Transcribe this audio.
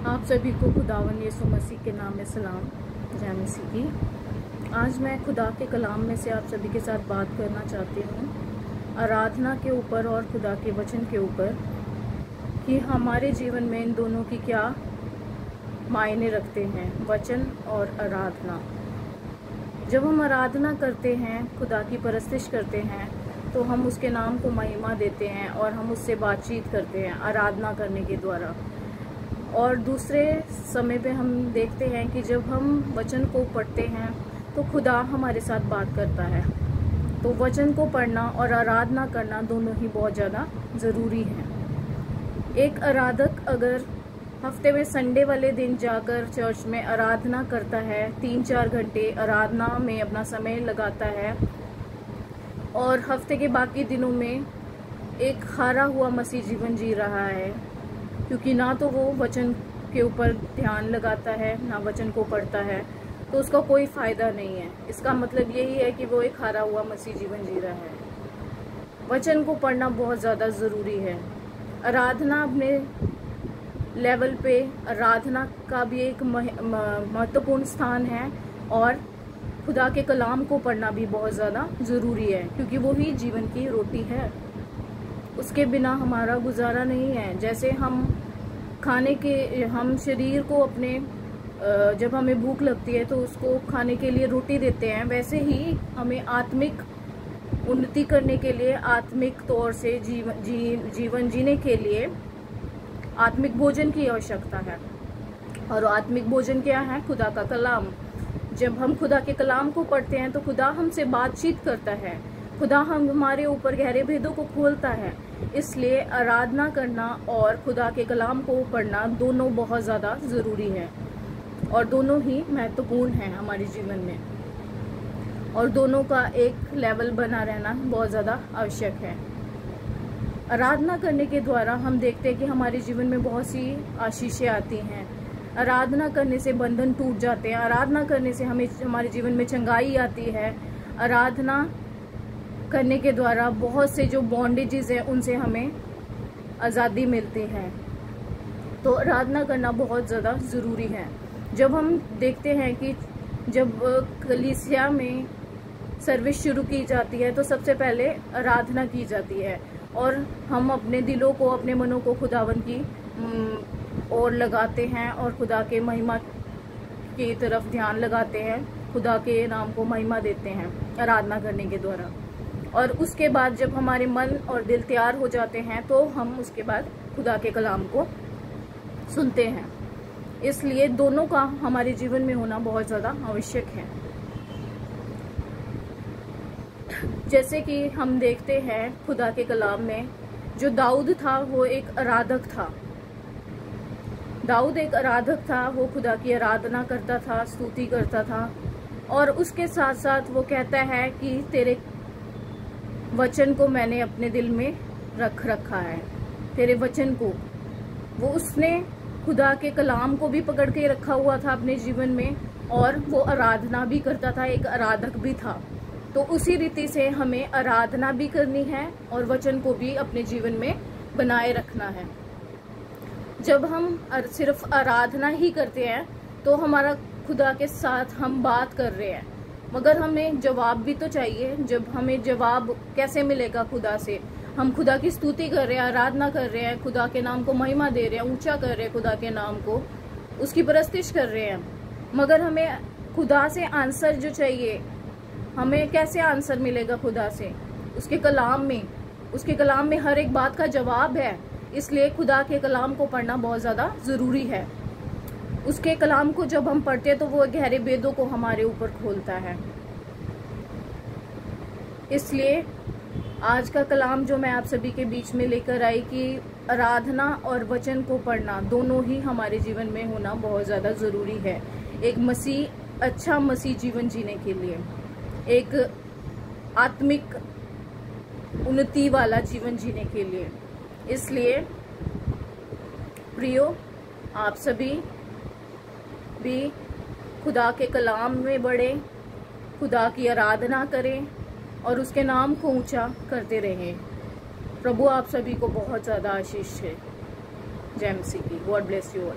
आप सभी को खुदावन यीशु मसीह के नाम में सलाम। जय मसीह की। आज मैं खुदा के कलाम में से आप सभी के साथ बात करना चाहती हूँ आराधना के ऊपर और खुदा के वचन के ऊपर कि हमारे जीवन में इन दोनों की क्या मायने रखते हैं, वचन और आराधना। जब हम आराधना करते हैं, खुदा की परस्तिश करते हैं, तो हम उसके नाम को महिमा देते हैं और हम उससे बातचीत करते हैं आराधना करने के द्वारा। और दूसरे समय पे हम देखते हैं कि जब हम वचन को पढ़ते हैं तो खुदा हमारे साथ बात करता है। तो वचन को पढ़ना और आराधना करना दोनों ही बहुत ज़्यादा ज़रूरी है। एक आराधक अगर हफ्ते में संडे वाले दिन जाकर चर्च में आराधना करता है, 3-4 घंटे आराधना में अपना समय लगाता है और हफ्ते के बाकी दिनों में एक हारा हुआ मसीह जीवन जी रहा है, क्योंकि ना तो वो वचन के ऊपर ध्यान लगाता है ना वचन को पढ़ता है, तो उसका कोई फ़ायदा नहीं है। इसका मतलब यही है कि वो एक हारा हुआ मसीह जीवन जी रहा है। वचन को पढ़ना बहुत ज़्यादा ज़रूरी है। आराधना अपने लेवल पे आराधना का भी एक महत्वपूर्ण स्थान है और खुदा के कलाम को पढ़ना भी बहुत ज़्यादा ज़रूरी है, क्योंकि वो ही जीवन की रोटी है। उसके बिना हमारा गुजारा नहीं है। जैसे हम हम शरीर को अपने जब हमें भूख लगती है तो उसको खाने के लिए रोटी देते हैं, वैसे ही हमें आत्मिक उन्नति करने के लिए, आत्मिक तौर से जीवन जीने के लिए आत्मिक भोजन की आवश्यकता है। और आत्मिक भोजन क्या है? खुदा का कलाम। जब हम खुदा के कलाम को पढ़ते हैं तो खुदा हमसे बातचीत करता है, खुदा हमारे ऊपर गहरे भेदों को खोलता है। इसलिए आराधना करना और खुदा के कलाम को पढ़ना दोनों बहुत ज़्यादा ज़रूरी है और दोनों ही महत्वपूर्ण हैं हमारे जीवन में, और दोनों का एक लेवल बना रहना बहुत ज़्यादा आवश्यक है। आराधना करने के द्वारा हम देखते हैं कि हमारे जीवन में बहुत सी आशीषें आती हैं। आराधना करने से बंधन टूट जाते हैं। आराधना करने से हमें हमारे जीवन में चंगाई आती है। आराधना करने के द्वारा बहुत से जो बॉन्डेजेस हैं उनसे हमें आज़ादी मिलती है। तो आराधना करना बहुत ज़्यादा ज़रूरी है। जब हम देखते हैं कि जब कलीसिया में सर्विस शुरू की जाती है तो सबसे पहले आराधना की जाती है और हम अपने दिलों को, अपने मनों को खुदावन की ओर लगाते हैं और खुदा के महिमा की तरफ ध्यान लगाते हैं, खुदा के नाम को महिमा देते हैं आराधना करने के द्वारा। और उसके बाद जब हमारे मन और दिल तैयार हो जाते हैं तो हम उसके बाद खुदा के कलाम को सुनते हैं। इसलिए दोनों का हमारे जीवन में होना बहुत ज़्यादा आवश्यक है। जैसे कि हम देखते हैं खुदा के कलाम में, जो दाऊद था वो एक आराधक था। दाऊद एक आराधक था, वो खुदा की आराधना करता था, स्तुति करता था, और उसके साथ साथ वो कहता है कि तेरे वचन को मैंने अपने दिल में रख रखा है। तेरे वचन को उसने खुदा के कलाम को भी पकड़ के रखा हुआ था अपने जीवन में, और वो आराधना भी करता था, एक आराधक भी था। तो उसी रीति से हमें आराधना भी करनी है और वचन को भी अपने जीवन में बनाए रखना है। जब हम सिर्फ आराधना ही करते हैं तो हमारा खुदा के साथ हम बात कर रहे हैं, मगर हमें जवाब भी तो चाहिए। जब हमें जवाब कैसे मिलेगा खुदा से? हम खुदा की स्तुति कर रहे हैं, आराधना कर रहे हैं, खुदा के नाम को महिमा दे रहे हैं, ऊंचा कर रहे हैं खुदा के नाम को, उसकी परस्तिश कर रहे हैं, मगर हमें खुदा से आंसर जो चाहिए, हमें कैसे आंसर मिलेगा खुदा से? उसके कलाम में हर एक बात का जवाब है। इसलिए खुदा के कलाम को पढ़ना बहुत ज़्यादा ज़रूरी है। उसके कलाम को जब हम पढ़ते हैं तो वो गहरे भेदों को हमारे ऊपर खोलता है। इसलिए आज का कलाम जो मैं आप सभी के बीच में लेकर आई कि आराधना और वचन को पढ़ना दोनों ही हमारे जीवन में होना बहुत ज़्यादा ज़रूरी है, एक अच्छा मसीह जीवन जीने के लिए, एक आत्मिक उन्नति वाला जीवन जीने के लिए। इसलिए प्रियो, आप सभी भी खुदा के कलाम में बढ़े, खुदा की आराधना करें और उसके नाम को ऊंचा करते रहें। प्रभु आप सभी को बहुत ज़्यादा आशीष है। जय मसीह की। God bless you all.